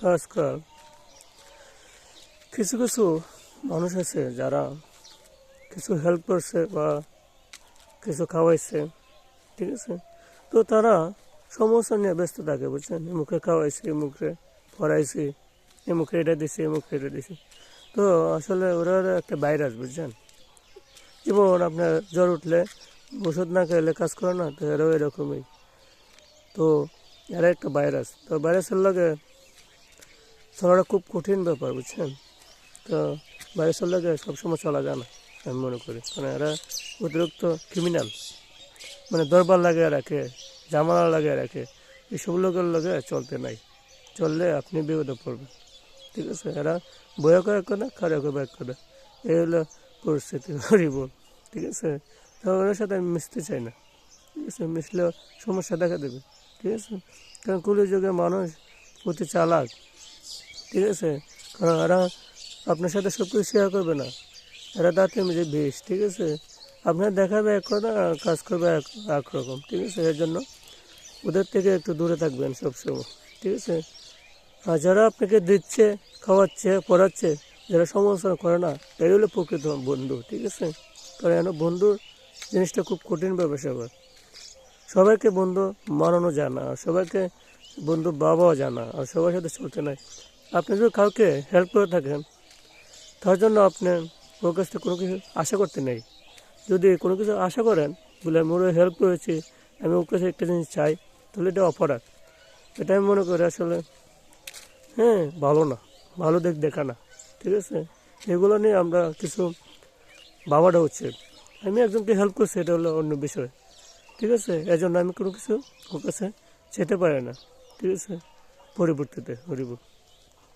আজকাল কিছু কিছু মানুষ আছে যারা কিছু হেল্প করছে বা কিছু খাওয়াইছে, ঠিক আছে। তো তারা সমস্যা নিয়ে ব্যস্ত থাকে, বুঝছেন। মুখে খাওয়াইছি, মুখে পড়াইছি, মুখে এটা দিছি, মুখে এটা দিছি। তো আসলে ওরা একটা ভাইরাস, বুঝছেন। যেমন আপনার জ্বর উঠলে ওষুধ না খেলে কাজ করে না, তো এরাও এরকমই। তো এরা একটা ভাইরাস, তো ভাইরাসের লাগে চলাটা খুব কঠিন ব্যাপার, বুঝছেন। তো ভাইরাসের লাগে সবসময় চলা যায় না, আমি মনে করি। কারণ এরা অতিরিক্ত ক্রিমিনাল, মানে দরবার লাগিয়ে রাখে, জামালা লাগিয়ে রাখে। এইসব লোকের লগে চলতে নাই, চললে আপনি বিপদে পড়বেন, ঠিক আছে। এরা বয়া করে করে খারাপ করে ব্যাক করে, এই হলো পরিস্থিতি, হরিব, ঠিক আছে। তো ওদের সাথে আমি মিশতে চাই না, ঠিক আছে। মিশলেও সমস্যা দেখা দেবে, ঠিক আছে। কারণ কুলি যুগে মানুষ প্রতি চালাক, ঠিক আছে। কারণ এরা আপনার সাথে সব কিছু শেয়ার করবে না, এরা দাঁতে মেজে বিষ, ঠিক আছে। আপনার দেখাবে এক কথা, কাজ করবে এক রকম, ঠিক আছে। এর জন্য ওদের থেকে একটু দূরে থাকবেন সবসময়, ঠিক আছে। আর যারা আপনাকে দিচ্ছে, খাওয়াচ্ছে, পড়াচ্ছে, যারা সমালোচনা করে না, এই হলো প্রকৃত বন্ধু, ঠিক আছে। কারণ বন্ধুর জিনিসটা খুব কঠিন ব্যাপার। সবাইকে বন্ধু মানানো যায় না, আর সবাইকে বন্ধু বাবাও যায় না, আর সবার সাথে চলতে নাই। আপনি যদি কাউকে হেল্প করে থাকেন, তার জন্য আপনি ওর কাছ থেকে কোনো কিছু আশা করতে নেই। যদি কোনো কিছু আশা করেন, বলে আমি ওর হেল্প করেছি, আমি ওর কাছে একটা জিনিস চাই, তাহলে এটা অপরাধ। এটা আমি মনে করি আসলে ভালো না, ভালো দেখা না, ঠিক আছে। এগুলো নিয়ে আমরা কিছু ভাবাটা উচিত। আমি একজনকে হেল্প করছি, এটা হলো অন্য বিষয়, ঠিক আছে। এজন্য আমি কোনো কিছু ওর কাছে যেতে পারি না, ঠিক আছে। পরবর্তীতে হরিব।